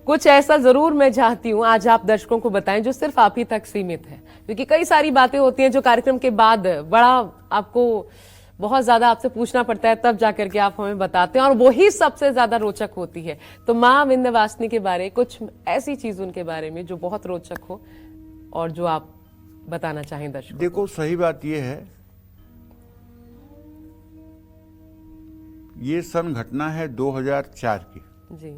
कुछ ऐसा जरूर मैं चाहती हूँ आज आप दर्शकों को बताएं जो सिर्फ आप ही तक सीमित है, क्योंकि कई सारी बातें होती हैं जो कार्यक्रम के बाद बड़ा आपको बहुत ज्यादा आपसे पूछना पड़ता है, तब जाकर के आप हमें बताते हैं और वही सबसे ज्यादा रोचक होती है। तो माँ विंध्यवासिनी के बारे कुछ ऐसी चीज उनके बारे में जो बहुत रोचक हो और जो आप बताना चाहें दर्शकों। देखो, सही बात यह है, ये सन घटना है 2004 की। जी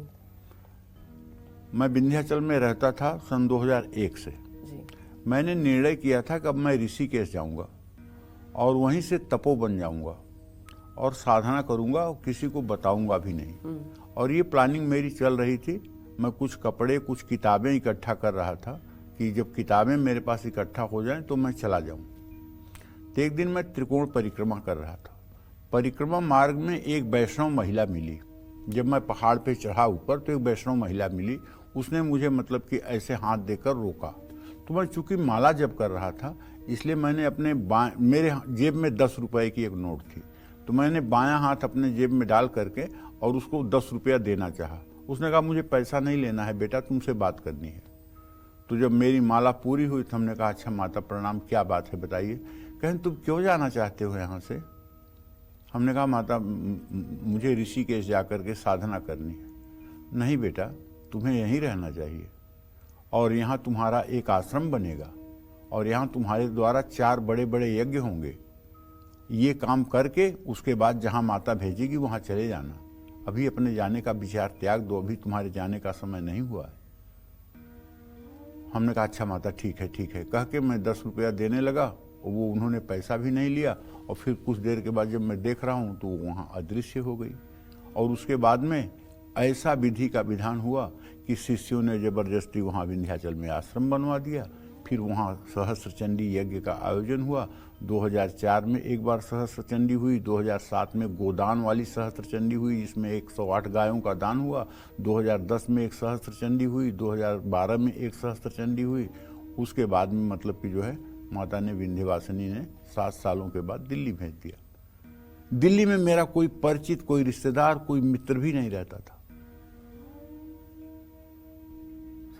मैं विंध्याचल में रहता था सन 2001 से। जी मैंने निर्णय किया था कि अब मैं ऋषिकेश जाऊंगा और वहीं से तपोवन जाऊंगा और साधना करूंगा और किसी को बताऊंगा भी नहीं। और ये प्लानिंग मेरी चल रही थी। मैं कुछ कपड़े, कुछ किताबें इकट्ठा कर रहा था कि जब किताबें मेरे पास इकट्ठा हो जाएं तो मैं चला जाऊं। तो एक दिन मैं त्रिकोण परिक्रमा कर रहा था। परिक्रमा मार्ग में एक वैष्णव महिला मिली। जब मैं पहाड़ पे चढ़ा ऊपर तो एक वैष्णव महिला मिली। उसने मुझे मतलब कि ऐसे हाथ देकर रोका। तो मैं चूंकि माला जप कर रहा था इसलिए मैंने अपने मेरे जेब में 10 रुपए की एक नोट थी, तो मैंने बायां हाथ अपने जेब में डाल करके और उसको 10 रुपया देना चाहा। उसने कहा मुझे पैसा नहीं लेना है बेटा, तुमसे बात करनी है। तो जब मेरी माला पूरी हुई तो हमने कहा अच्छा माता प्रणाम, क्या बात है बताइए। कहें तुम क्यों जाना चाहते हो यहाँ से। हमने कहा माता मुझे ऋषिकेश जाकर के साधना करनी है। नहीं बेटा, तुम्हें यहीं रहना चाहिए और यहाँ तुम्हारा एक आश्रम बनेगा और यहाँ तुम्हारे द्वारा 4 बड़े बड़े यज्ञ होंगे। ये काम करके उसके बाद जहाँ माता भेजेगी वहाँ चले जाना। अभी अपने जाने का विचार त्याग दो, अभी तुम्हारे जाने का समय नहीं हुआ है। हमने कहा अच्छा माता ठीक है कह के मैं 10 रुपया देने लगा और वो उन्होंने पैसा भी नहीं लिया। और फिर कुछ देर के बाद जब मैं देख रहा हूँ तो वहाँ अदृश्य हो गई। और उसके बाद में ऐसा विधि का विधान हुआ कि शिष्यों ने जबरदस्ती वहाँ विंध्याचल में आश्रम बनवा दिया। फिर वहाँ सहस्त्र चंडी यज्ञ का आयोजन हुआ। 2004 में एक बार सहस्त्र चंडी हुई, 2007 में गोदान वाली सहस्त्र चंडी हुई जिसमें 108 गायों का दान हुआ, 2010 में एक सहस्त्र चंडी हुई, 2012 में एक सहस्त्र चंडी हुई। उसके बाद में मतलब कि जो है माता ने विंध्यवासिनी ने 7 सालों के बाद दिल्ली भेज दिया। दिल्ली में मेरा कोई परिचित, कोई रिश्तेदार, कोई मित्र भी नहीं रहता था।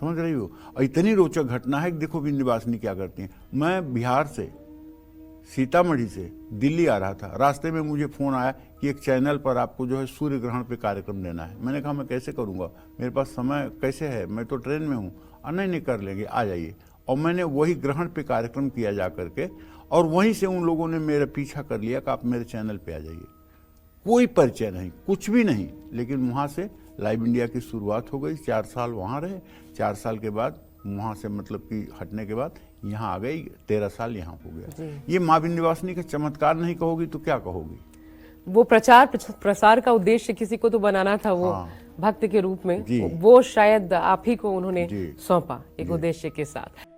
समझ रही हो। और इतनी रोचक घटना है कि देखो विंध्यवासिनी क्या करती हैं। मैं बिहार से, सीतामढ़ी से दिल्ली आ रहा था। रास्ते में मुझे फोन आया कि एक चैनल पर आपको जो है सूर्य ग्रहण पे कार्यक्रम देना है। मैंने कहा मैं कैसे करूंगा, मेरे पास समय कैसे है, मैं तो ट्रेन में हूँ। नहीं कर लेंगे, आ जाइए। और मैंने वही ग्रहण पे कार्यक्रम किया जा करके और वहीं से उन लोगों ने मेरा पीछा कर लिया कि आप मेरे चैनल पे आ जाइए। कोई परिचय नहीं, कुछ भी नहीं, लेकिन वहाँ से लाइव इंडिया की शुरुआत हो गई। 4 साल वहाँ रहे। 4 साल के बाद वहाँ से मतलब कि हटने के बाद यहाँ आ गई। 13 साल यहाँ हो गया। ये माँ विंध्यवासिनी का चमत्कार नहीं कहोगी तो क्या कहोगी। वो प्रचार प्रसार का उद्देश्य किसी को तो बनाना था, वो भक्त के रूप में, वो शायद आप ही को उन्होंने सौंपा एक उद्देश्य के साथ।